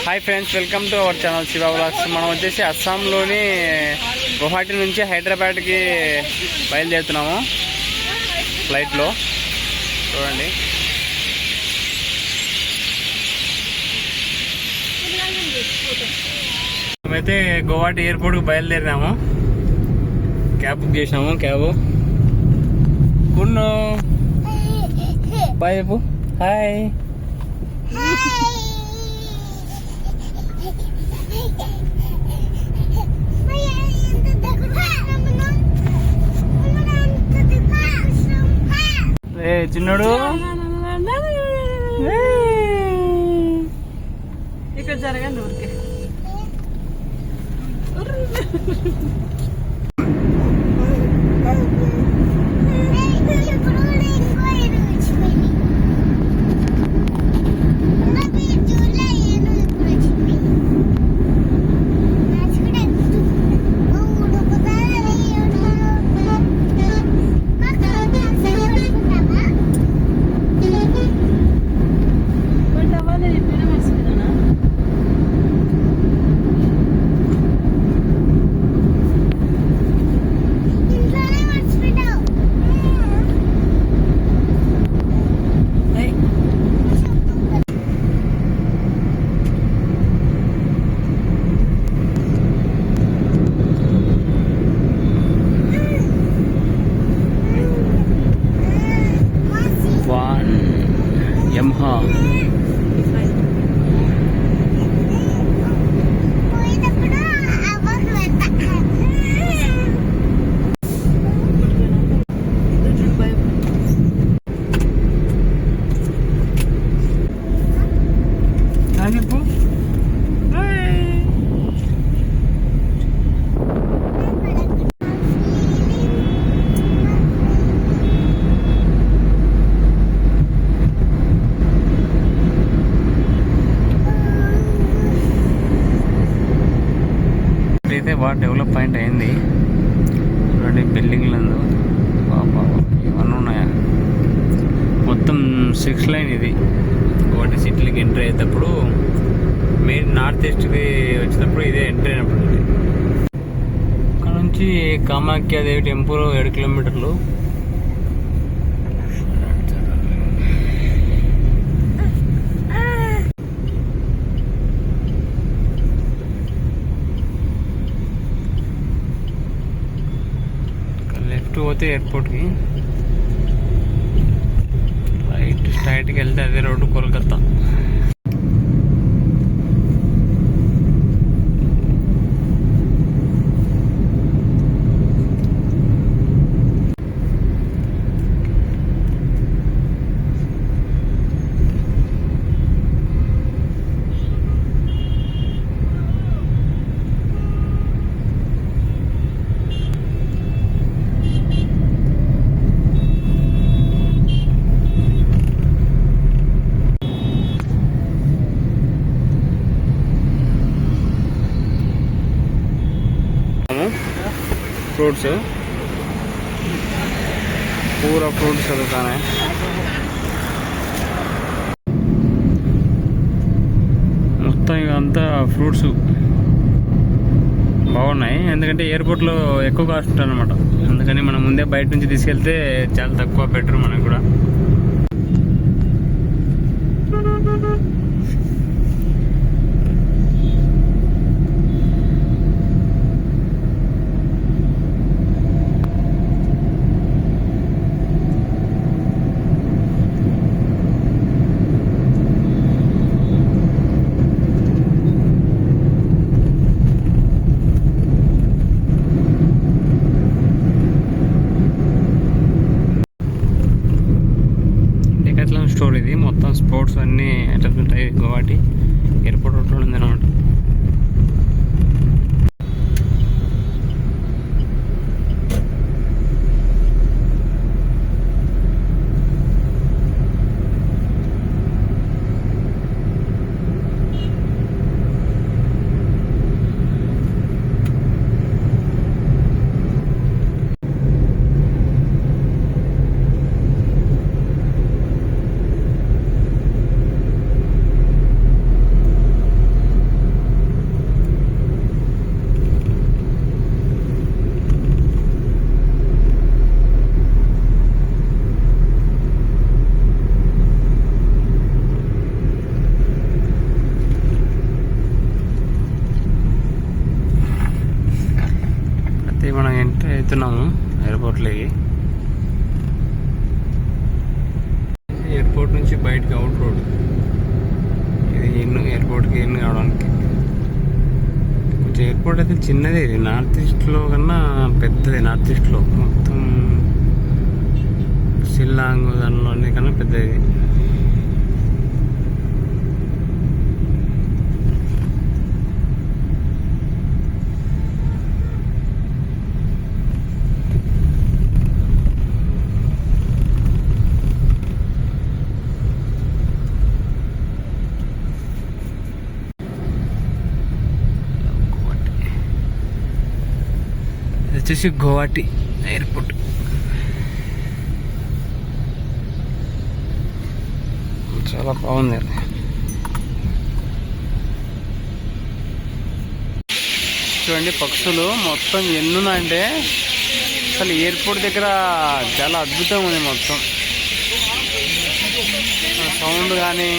Hi friends, welcome to our channel Shiva vlogs. మనం వచ్చేసి అస్సాంలోని గువాహటి నుంచి హైదరాబాద్కి బయలుదేరుతున్నాము ఫ్లైట్లో. చూడండి, మేమైతే గువాహటి ఎయిర్పోర్ట్కి బయలుదేరినాము. క్యాబ్ బుక్ చేసినాము. క్యాబ్ కున్ను బాయ్ చెప్పు. హాయ్. చిన్నోడు ఇక్కడ జరగండి ఊరికే. Yamaha. అయితే బాగా డెవలప్మెంట్ అయింది. చూడండి, బిల్డింగ్లందు ఇవన్నీ ఉన్నాయా. మొత్తం 6 లైన్ ఇది. ఒకటి సిటీకి ఎంట్రీ అయ్యేటప్పుడు, మెయిన్ నార్త్ ఈస్ట్కి వచ్చేటప్పుడు ఇదే ఎంట్రీ అయినప్పుడు. ఇక్కడ నుంచి కామాఖ్యాదేవి టెంపుల్ 7 కిలోమీటర్లు. పోతే ఎయిర్పోర్ట్కి రైట్ స్ట్రైట్కి వెళ్తే అదే రోడ్డు కోల్కతా. फ्रूट्स पूरा फ्रूट्स दुकान है. మొత్తం ఇదంతా ఫ్రూట్స్ బాగున్నాయి. ఎందుకంటే ఎయిర్పోర్ట్లో ఎక్కువ కాస్ట్ ఉంటుంది అనమాట. అందుకని మనం ముందే బయట నుంచి తీసుకెళ్తే చాలా తక్కువ బెటర్ మనకు కూడా. స్టోర్ ఇది. మొత్తం స్పోర్ట్స్ అన్నీ ఐటమ్స్ ఉంటాయి. గువాహటి ఎయిర్పోర్ట్ రోడ్లో ఉంది అనమాట. చూడండి మనం ఎంటర్ అవుతున్నాము ఎయిర్పోర్ట్లోకి. ఎయిర్పోర్ట్ నుంచి బయటకి అవుట్ రోడ్ ఇది. ఎయిర్పోర్ట్కి ఇన్ కావడానికి కొంచెం ఎయిర్పోర్ట్ అయితే చిన్నదే. ఇది నార్త్ ఈస్ట్లో కన్నా పెద్దది. నార్త్ ఈస్ట్లో మొత్తం షిల్లాంగ్ దానిలో కన్నా పెద్దది. వచ్చేసి గువాహటి ఎయిర్పోర్ట్. చాలా బాగుంది. చూడండి పక్షులు మొత్తం ఎన్నున్నాయంటే అసలు ఎయిర్పోర్ట్ దగ్గర చాలా అద్భుతంగా ఉంది. మొత్తం సౌండ్ కానీ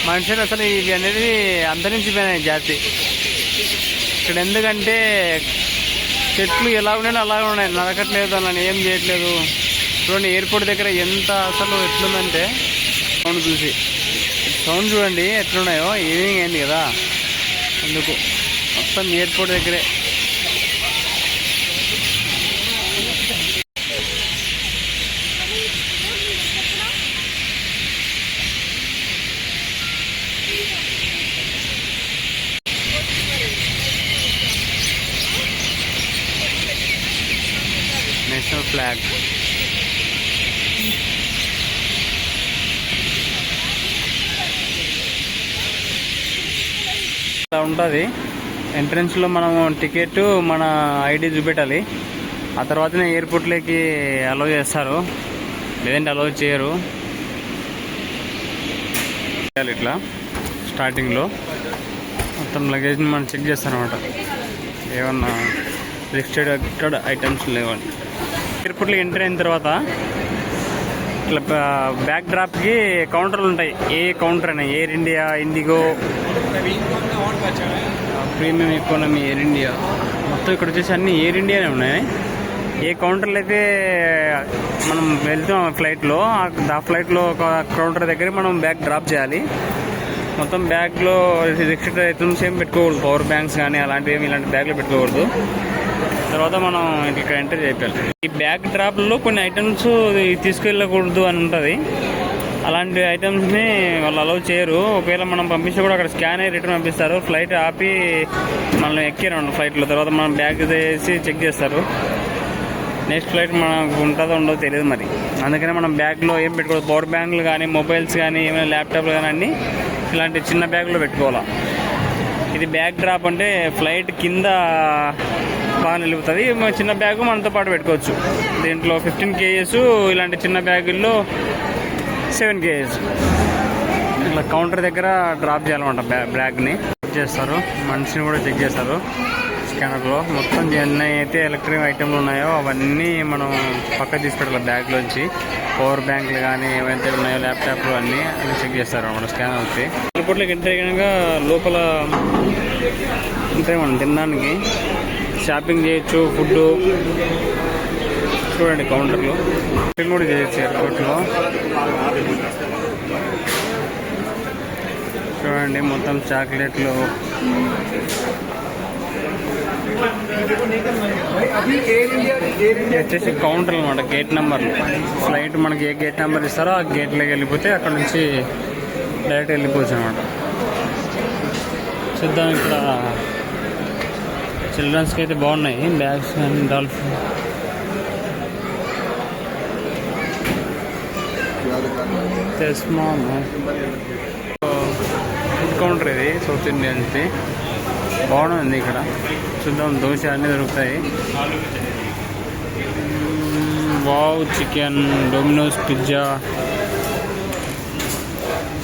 మనుషులు అసలు ఇవి అనేది అంతరించిపోయినాయి జాతి ఇక్కడ. ఎందుకంటే చెట్లు ఎలా ఉన్నాయో అలాగే ఉన్నాయి, నరకట్లేదు, అలా ఏం చేయట్లేదు. చూడండి ఎయిర్పోర్ట్ దగ్గర ఎంత అసలు ఎట్లుందంటే సౌండ్ చూసి, సౌండ్ చూడండి ఎట్లున్నాయో. ఈవినింగ్ అయింది కదా అందుకు మొత్తం ఎయిర్పోర్ట్ దగ్గరే. నేషనల్ ఫ్లాగ్ అలా ఉంటుంది. ఎంట్రన్స్లో మనం టికెట్ మన ఐడి చూపెట్టాలి. ఆ తర్వాతనే ఎయిర్పోర్ట్లోకి అలౌ చేస్తారు, లేదంటే అలౌ చేయరు. ఇట్లా స్టార్టింగ్లో మొత్తం లగేజ్ని మనం చెక్ చేస్తారన్నమాట, ఏమన్నా రిస్ట్రిక్టెడ్ ఐటమ్స్ లేవని. ఎయిర్పోర్ట్లో ఎంటర్ అయిన తర్వాత ఇట్లా బ్యాక్ డ్రాప్కి కౌంటర్లు ఉంటాయి. ఏ కౌంటర్ అయినా air India, IndiGo, premium economy, air India మొత్తం ఇక్కడ వచ్చేసి అన్ని ఎయిర్ ఇండియానే ఉన్నాయి. ఏ కౌంటర్లు అయితే మనం వెళ్తాం ఫ్లైట్లో, ఆ ఫ్లైట్లో ఒక కౌంటర్ దగ్గర మనం బ్యాగ్ డ్రాప్ చేయాలి. మొత్తం బ్యాగ్లో రిస్ట్రిక్టెడ్ ఐటమ్స్ ఏం పెట్టుకోకూడదు. పవర్ బ్యాంక్స్ కానీ అలాంటివి ఇలాంటి బ్యాగ్లో పెట్టుకోకూడదు. తర్వాత మనం ఇక్కడ ఎంటర్ చేయాలి. ఈ బ్యాగ్ డ్రాప్లో కొన్ని ఐటమ్స్ తీసుకెళ్ళకూడదు అని ఉంటుంది. అలాంటి ఐటమ్స్ని వాళ్ళు అలౌ చేయరు. ఒకవేళ మనం పంపిస్తే కూడా అక్కడ స్కాన్ అయ్యి రిటర్న్ పంపిస్తారు. ఫ్లైట్ ఆపి మనల్ని ఎక్కారు ఫ్లైట్లో, తర్వాత మనం బ్యాగ్ వేసి చెక్ చేస్తారు. నెక్స్ట్ ఫ్లైట్ మనకు ఉంటుందో ఉండదో తెలియదు మరి. అందుకనే మనం బ్యాగ్లో ఏం పెట్టుకోవాలి. పవర్ బ్యాంకులు కానీ, మొబైల్స్ కానీ, ఏమైనా ల్యాప్టాప్లు కానీ అన్నీ ఇలాంటి చిన్న బ్యాగ్లో పెట్టుకోవాలి. ఇది బ్యాగ్ డ్రాప్ అంటే ఫ్లైట్ కింద బాగా నిలుపుతుంది. చిన్న బ్యాగ్ మనతో పాటు పెట్టుకోవచ్చు. దీంట్లో 15 kgs, ఇలాంటి చిన్న బ్యాగుల్లో 7 kgs. ఇట్లా కౌంటర్ దగ్గర డ్రాప్ చేయాలన్నమాట బ్యాగ్ని. చెక్ చేస్తారు, మనిషిని కూడా చెక్ చేస్తారు స్కానర్లో. మొత్తం ఎన్ని అయితే ఎలక్ట్రిక్ ఐటమ్లు ఉన్నాయో అవన్నీ మనం పక్క తీసి పెట్టాలి బ్యాగ్లోంచి. పవర్ బ్యాంకులు కానీ ఏవైతే ఉన్నాయో ల్యాప్టాప్లు అన్నీ చెక్ చేస్తారు అన్నమాట స్కానర్ వచ్చి. ఎయిర్పోర్ట్లోకి ఎంటర్ అయ్యాక లోపల ఉంటాయి మనం తినడానికి, షాపింగ్ చేయొచ్చు, ఫుడ్ చూడండి కౌంటర్లో షాపింగ్ కూడా చేయొచ్చు ఎయిర్పోర్ట్లో. చూడండి మొత్తం చాక్లెట్లు. వచ్చేసి కౌంటర్ అనమాట, గేట్ నెంబర్లు. ఫ్లైట్ మనకి ఏ గేట్ నెంబర్ ఇస్తారో ఆ గేట్లోకి వెళ్ళిపోతే అక్కడ నుంచి డైరెక్ట్ వెళ్ళిపోవచ్చు అనమాట. చూద్దాం, ఇక్కడ చిల్డ్రన్స్కి అయితే బాగున్నాయి బ్యాగ్స్ కానీ, డాల్ఫిన్. ఫుడ్ కౌంటర్ ఇది, సౌత్ ఇండియన్స్ది. బాగుంది ఇక్కడ. చూద్దాం, దోశ అన్నీ దొరుకుతాయి. వావ్ చికెన్, డొమినోస్ పిజ్జా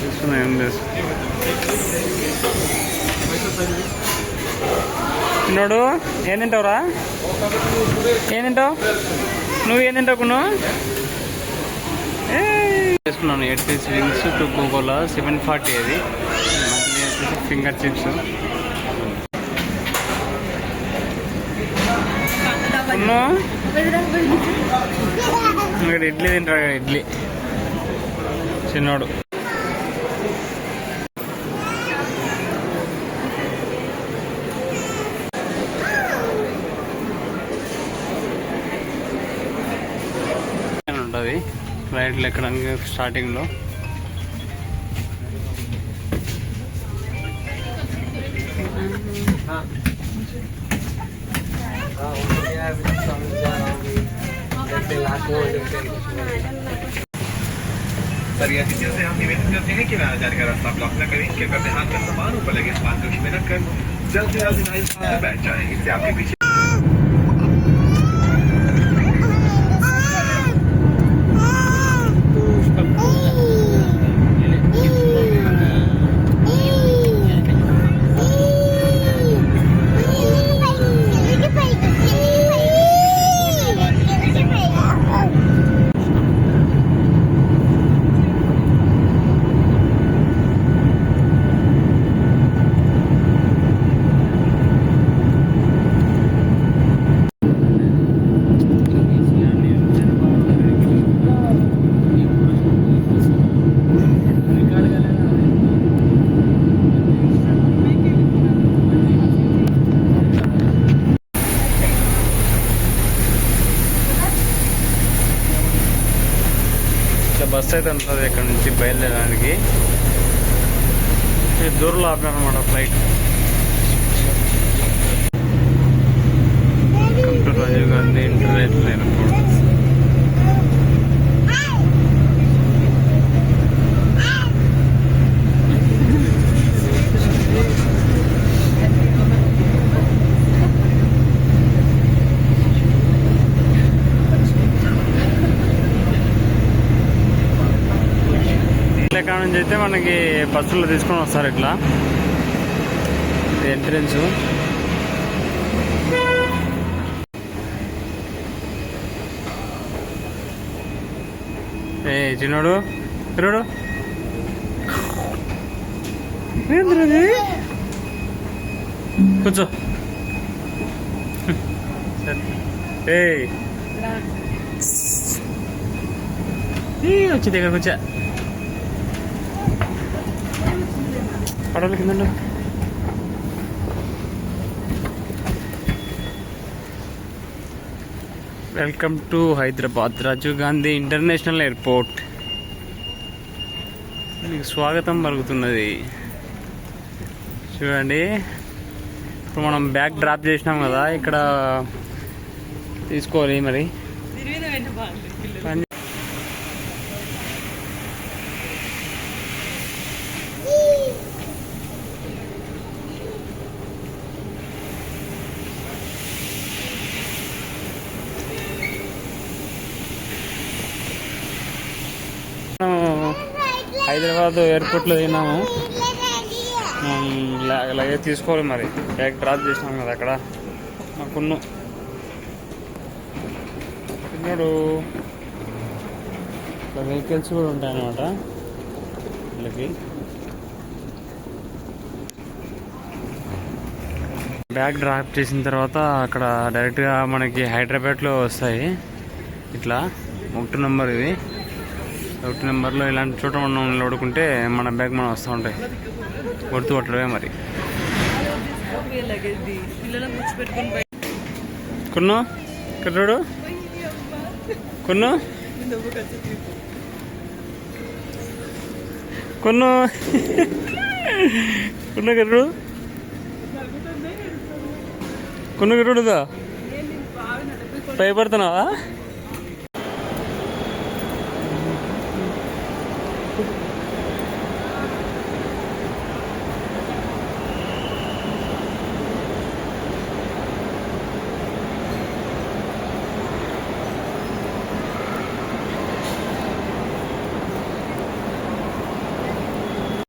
తీసుకున్నాయి. ఏం తెలుసు తిన్నాడు. ఏం తింటావురా? ఏం తింటావు నువ్వు? ఏం తింటావు నువ్వు? చేసుకున్నాను 8 పీస్ వింగ్స్, 2 కోకోలా, 740 అది. మళ్ళీ వచ్చేసి ఫింగర్ చిప్స్. కొన్ను ఇక్కడ ఇడ్లీ తింటాడు, ఇడ్లీ చిన్నోడు. ఉంటుంది ఫ్లైట్లు ఎక్కడానికి స్టార్టింగ్లో. सर ये अतिथियों से हम निवेदन करते हैं कि वे आने जाने का रास्ता ब्लॉक न करें, कृपया अपने हाथ का सामान ऊपर लगे स्मार्ट कक्ष में रखकर जल्द से जल्द इनाई स्थान पर बैठ जाएं। इससे आपके पीछे బస్ అయితే ఉంటుంది ఇక్కడ నుంచి బయలుదేరడానికి. దూరంలో ఆపారనమాట flight. Welcome to Rajiv Gandhi international airport. ఇక్కడ నుంచి అయితే మనకి బస్సులో తీసుకొని వస్తారు. ఇట్లా ఎంట్రెన్స్. ఏ చిన్నోడు తిరుడు కూర్చో. ఏ వచ్చి దగ్గర కూర్చో. పడవల కింద welcome to Hyderabad Rajiv Gandhi international airport. మీకు స్వాగతం పలుకుతున్నది. చూడండి, ఇప్పుడు మనం బ్యాగ్ డ్రాప్ చేసినాం కదా, ఇక్కడ తీసుకోవాలి మరి. హైదరాబాద్ ఎయిర్పోర్ట్లో దిగినాము. లగేజ్ తీసుకోవాలి మరి. బ్యాగ్ డ్రాప్ చేసినాం కదా అక్కడ. మా చిన్నోడు వెహికల్స్ కూడా ఉంటాయన్నమాట వీళ్ళకి. బ్యాగ్ డ్రాప్ చేసిన తర్వాత అక్కడ డైరెక్ట్గా మనకి హైదరాబాద్లో వస్తాయి. ఇట్లా 1 నెంబర్ ఇది. 1 నెంబర్లో ఇలాంటి చోట మనం నిలబడుకుంటే మన బ్యాగ్ మనం వస్తూ ఉంటాయి. గుర్తు పట్టడమే మరి. కొన్ను కర్రుడు కొన్ను కొన్ను కొన్ను కర్రుడు కొన్ను కర్రుడుదా భయపడుతున్నావా?